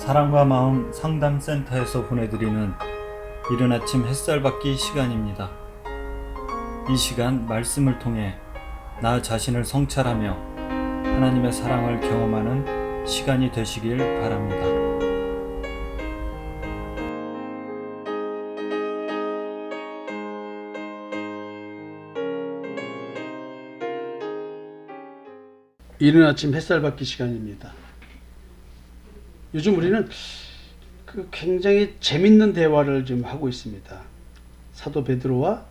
사랑과 마음 상담센터에서 보내드리는 이른 아침 햇살 받기 시간입니다. 이 시간 말씀을 통해 나 자신을 성찰하며 하나님의 사랑을 경험하는 시간이 되시길 바랍니다. 이른 아침 햇살 받기 시간입니다. 요즘 우리는 굉장히 재밌는 대화를 좀 하고 있습니다. 사도 베드로와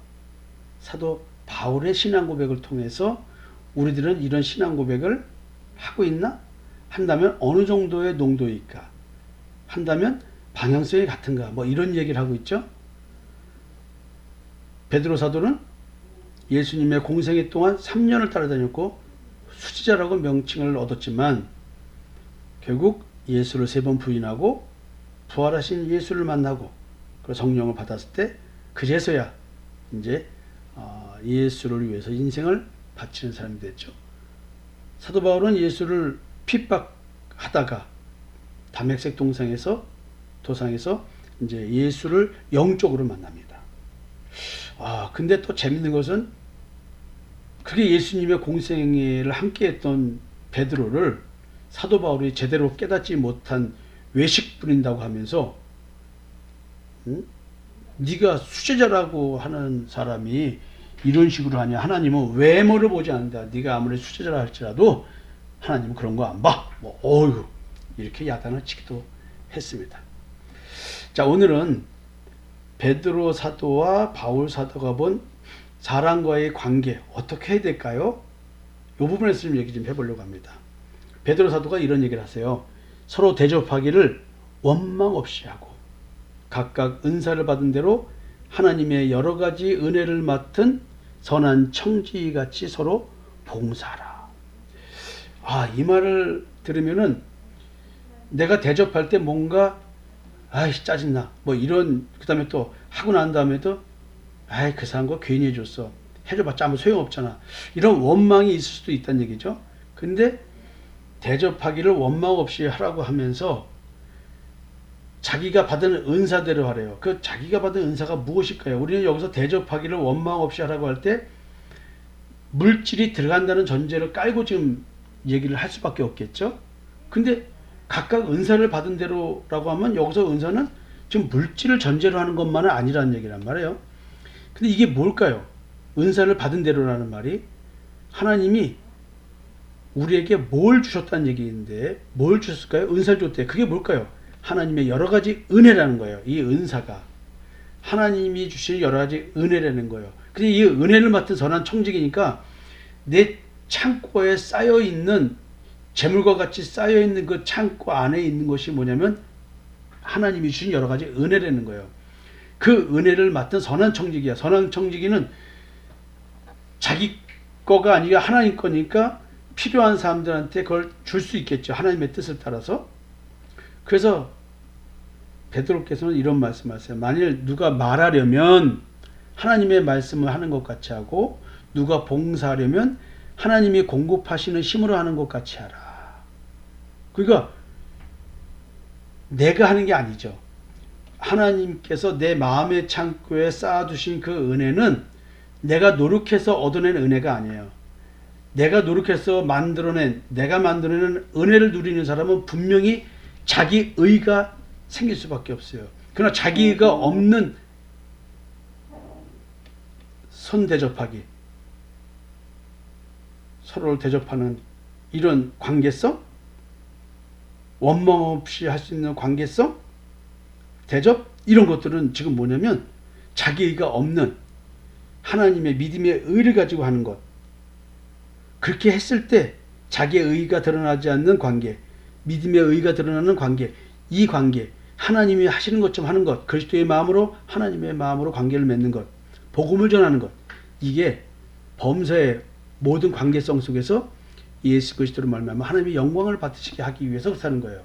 사도 바울의 신앙 고백을 통해서 우리들은 이런 신앙 고백을 하고 있나? 한다면 어느 정도의 농도일까? 한다면 방향성이 같은가? 이런 얘기를 하고 있죠. 베드로 사도는 예수님의 공생애 동안 3년을 따라다녔고 수지자라고 명칭을 얻었지만 결국 예수를 3번 부인하고 부활하신 예수를 만나고 그 성령을 받았을 때 그제서야 이제 예수를 위해서 인생을 바치는 사람이 됐죠. 사도 바울은 예수를 핍박하다가 다메섹 도상에서 이제 예수를 영적으로 만납니다. 근데 또 재밌는 것은 그게 예수님의 공생애를 함께했던 베드로를 사도 바울이 제대로 깨닫지 못한 외식 부린다고 하면서 네가 수제자라고 하는 사람이 이런 식으로 하냐? 하나님은 외모를 보지 않는다. 네가 아무리 수제자라 할지라도 하나님은 그런 거 안 봐. 어휴 이렇게 야단을 치기도 했습니다. 자, 오늘은 베드로 사도와 바울 사도가 본 사랑과의 관계 어떻게 해야 될까요? 이 부분에서 좀 얘기 좀 해보려고 합니다. 베드로 사도가 이런 얘기를 하세요. 서로 대접하기를 원망 없이 하고 각각 은사를 받은 대로 하나님의 여러 가지 은혜를 맡은 선한 청지기같이 서로 봉사하라. 이 말을 들으면은 내가 대접할 때 뭔가 짜증나 이런, 그 다음에 또 하고 난 다음에도 그 사람 거 괜히 해줬어, 해줘봤자 아무 소용없잖아, 이런 원망이 있을 수도 있다는 얘기죠. 근데 대접하기를 원망 없이 하라고 하면서 자기가 받은 은사대로 하래요. 그 자기가 받은 은사가 무엇일까요? 우리는 여기서 대접하기를 원망 없이 하라고 할 때 물질이 들어간다는 전제를 깔고 지금 얘기를 할 수밖에 없겠죠. 근데 각각 은사를 받은 대로라고 하면 여기서 은사는 지금 물질을 전제로 하는 것만은 아니라는 얘기란 말이에요. 근데 이게 뭘까요? 은사를 받은 대로라는 말이 하나님이 우리에게 뭘 주셨다는 얘기인데 뭘 주셨을까요? 은사를 줬대. 그게 뭘까요? 하나님의 여러 가지 은혜라는 거예요. 이 은사가 하나님이 주신 여러 가지 은혜라는 거예요. 근데 이 은혜를 맡은 선한 청지기니까 내 창고에 쌓여있는 재물과 같이 쌓여있는 그 창고 안에 있는 것이 뭐냐면 하나님이 주신 여러 가지 은혜라는 거예요. 그 은혜를 맡은 선한 청지기야. 선한 청지기는 자기 거가 아니라 하나님 거니까 필요한 사람들한테 그걸 줄 수 있겠죠. 하나님의 뜻을 따라서. 그래서 베드로께서는 이런 말씀하세요. 만일 누가 말하려면 하나님의 말씀을 하는 것 같이 하고 누가 봉사하려면 하나님이 공급하시는 힘으로 하는 것 같이 하라. 그러니까 내가 하는 게 아니죠. 하나님께서 내 마음의 창고에 쌓아두신 그 은혜는 내가 노력해서 얻어낸 은혜가 아니에요. 내가 노력해서 내가 만들어낸 은혜를 누리는 사람은 분명히 자기 의가 생길 수밖에 없어요. 그러나 자기 의가 없는 선대접하기, 서로를 대접하는 이런 관계성, 원망 없이 할 수 있는 관계성, 대접, 이런 것들은 지금 뭐냐면 자기 의가 없는 하나님의 믿음의 의를 가지고 하는 것. 그렇게 했을 때 자기의 의가 드러나지 않는 관계, 믿음의 의가 드러나는 관계, 이 관계, 하나님이 하시는 것처럼 하는 것, 그리스도의 마음으로 하나님의 마음으로 관계를 맺는 것, 복음을 전하는 것, 이게 범사의 모든 관계성 속에서 예수 그리스도로 말미암아 하나님의 영광을 받으시게 하기 위해서 사는 거예요.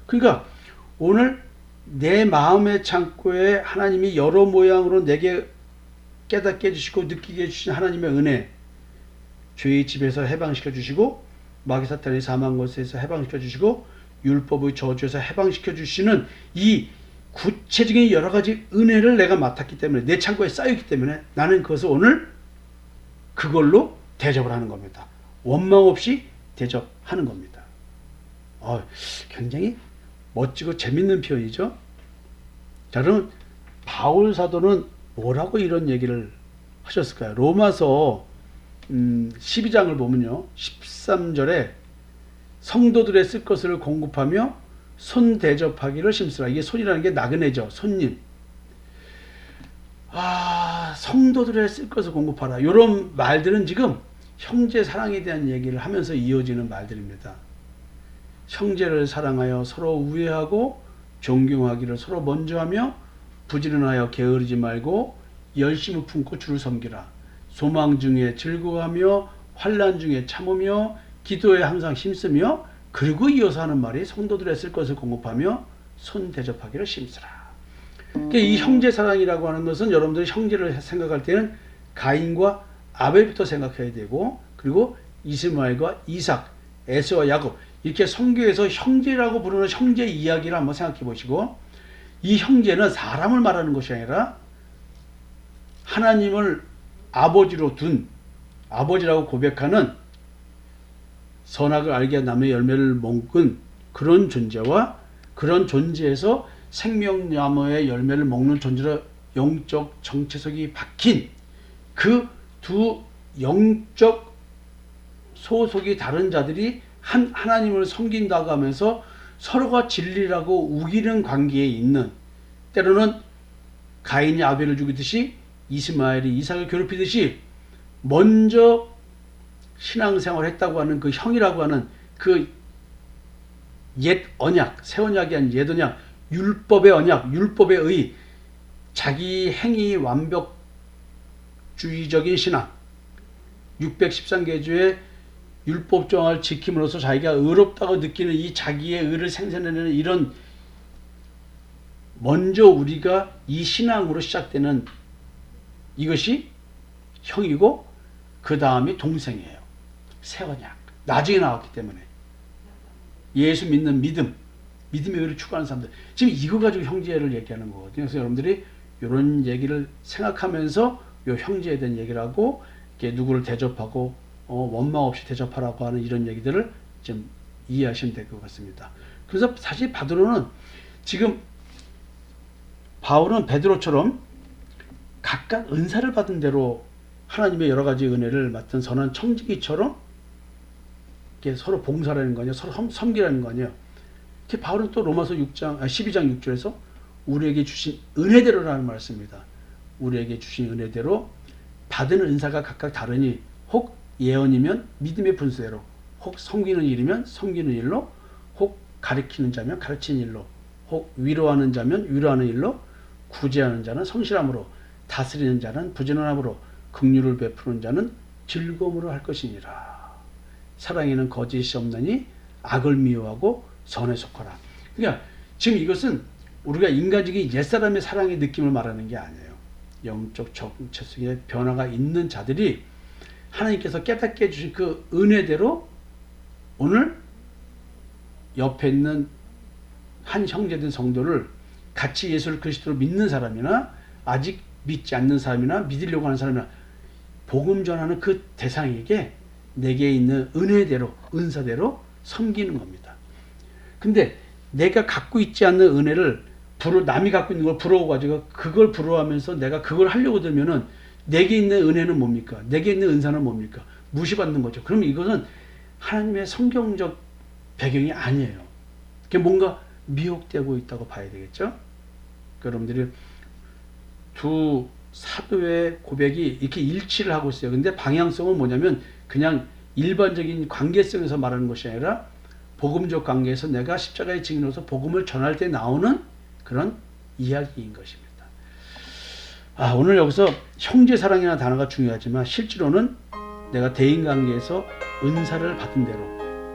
그러니까 오늘 내 마음의 창고에 하나님이 여러 모양으로 내게 깨닫게 해주시고 느끼게 해주신 하나님의 은혜, 죄의 집에서 해방시켜 주시고 마귀 사탄의 사망 것에서 해방시켜 주시고 율법의 저주에서 해방시켜 주시는 이 구체적인 여러 가지 은혜를 내가 맡았기 때문에, 내 창고에 쌓였기 때문에 나는 그것을 오늘 그걸로 대접을 하는 겁니다. 원망 없이 대접하는 겁니다. 굉장히 멋지고 재밌는 표현이죠. 자, 그럼 바울 사도는 뭐라고 이런 얘기를 하셨을까요? 로마서 12장을 보면요, 13절에 성도들의 쓸 것을 공급하며 손 대접하기를 심쓰라. 이게 손이라는 게 나그네죠. 손님. 성도들의 쓸 것을 공급하라. 이런 말들은 지금 형제 사랑에 대한 얘기를 하면서 이어지는 말들입니다. 형제를 사랑하여 서로 우애하고 존경하기를 서로 먼저 하며 부지런하여 게으르지 말고 열심을 품고 주를 섬기라. 소망 중에 즐거워하며 환난 중에 참으며 기도에 항상 힘쓰며, 그리고 이어서 하는 말이 성도들의 쓸 것을 공급하며 손 대접하기를 심쓰라. 그러니까 이 형제 사랑이라고 하는 것은 여러분들이 형제를 생각할 때는 가인과 아벨부터 생각해야 되고, 그리고 이스마엘과 이삭, 에서와 야곱, 이렇게 성경에서 형제라고 부르는 형제 이야기를 한번 생각해 보시고, 이 형제는 사람을 말하는 것이 아니라 하나님을 아버지로 둔, 아버지라고 고백하는 선악을 알게 한 나무의 열매를 먹은 그런 존재와, 그런 존재에서 생명나무의 열매를 먹는 존재로 영적 정체성이 박힌 그 두 영적 소속이 다른 자들이 하나님을 섬긴다고 하면서 서로가 진리라고 우기는 관계에 있는, 때로는 가인이 아벨을 죽이듯이 이스마엘이 이삭을 괴롭히듯이 먼저 신앙생활을 했다고 하는 그 형이라고 하는 그 옛 언약, 새 언약이 아닌 옛 언약, 율법의 언약, 율법의 의, 자기 행위 완벽주의적인 신앙, 613계주의 율법 조항을 지킴으로써 자기가 의롭다고 느끼는 이 자기의 의를 생산해내는 이런, 먼저 우리가 이 신앙으로 시작되는 이것이 형이고 그 다음이 동생이에요. 새 언약. 나중에 나왔기 때문에. 예수 믿는 믿음의 의를 추구하는 사람들. 지금 이거 가지고 형제를 얘기하는 거거든요. 그래서 여러분들이 이런 얘기를 생각하면서 요 형제에 대한 얘기를 하고, 이렇게 누구를 대접하고 원망 없이 대접하라고 하는 이런 얘기들을 좀 이해하시면 될 것 같습니다. 그래서 사실 바울은 베드로처럼 각각 은사를 받은 대로 하나님의 여러 가지 은혜를 맡은 선한 청지기처럼 이렇게 서로 봉사라는 거 아니에요? 서로 섬기라는 거 아니에요? 이렇게 바울은 또 로마서 12장 6절에서 우리에게 주신 은혜대로라는 말을 씁니다. 우리에게 주신 은혜대로 받은 은사가 각각 다르니, 혹 예언이면 믿음의 분수대로, 혹 섬기는 일이면 섬기는 일로, 혹 가르치는 자면 가르치는 일로, 혹 위로하는 자면 위로하는 일로, 구제하는 자는 성실함으로, 다스리는 자는 부지런함으로, 긍휼을 베푸는 자는 즐거움으로 할 것이니라. 사랑에는 거짓이 없나니 악을 미워하고 선에 속하라. 그러니까 지금 이것은 우리가 인간적인 옛사람의 사랑의 느낌을 말하는 게 아니에요. 영적 정체성의 변화가 있는 자들이 하나님께서 깨닫게 해주신 그 은혜대로 오늘 옆에 있는 한 형제된 성도를 같이 예수 그리스도를 믿는 사람이나 아직 믿지 않는 사람이나 믿으려고 하는 사람이나 복음 전하는 그 대상에게 내게 있는 은혜대로, 은사대로 섬기는 겁니다. 근데 내가 갖고 있지 않는 은혜를 남이 갖고 있는 걸 부러워가지고 그걸 부러워하면서 내가 그걸 하려고 들면은 내게 있는 은혜는 뭡니까? 내게 있는 은사는 뭡니까? 무시받는 거죠. 그러면 이것은 하나님의 성경적 배경이 아니에요. 그게 뭔가 미혹되고 있다고 봐야 되겠죠? 여러분들이 두 사도의 고백이 이렇게 일치를 하고 있어요. 근데 방향성은 뭐냐면 그냥 일반적인 관계성에서 말하는 것이 아니라 복음적 관계에서 내가 십자가의 증인으로서 복음을 전할 때 나오는 그런 이야기인 것입니다. 오늘 여기서 형제 사랑이라는 단어가 중요하지만 실제로는 내가 대인관계에서 은사를 받은 대로,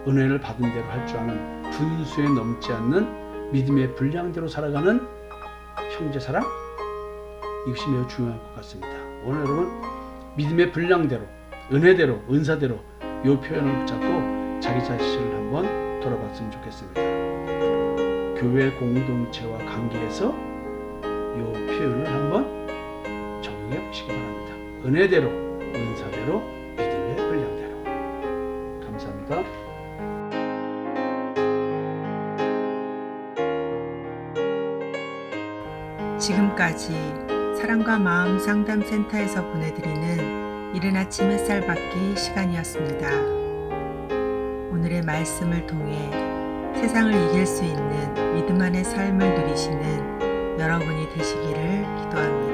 은혜를 받은 대로 할 줄 아는 분수에 넘지 않는 믿음의 분량대로 살아가는 형제 사랑, 이것이 매우 중요할 것 같습니다. 오늘 여러분 믿음의 분량대로, 은혜대로, 은사대로 이 표현을 붙잡고 자기 자신을 한번 돌아봤으면 좋겠습니다. 교회 공동체와 관계에서 이 표현을 한번 적용해 보시기 바랍니다. 은혜대로, 은사대로, 믿음의 분량대로. 감사합니다. 지금까지 사랑과 마음 상담센터에서 보내드리는 이른 아침 햇살 받기 시간이었습니다. 오늘의 말씀을 통해 세상을 이길 수 있는 믿음 안의 삶을 누리시는 여러분이 되시기를 기도합니다.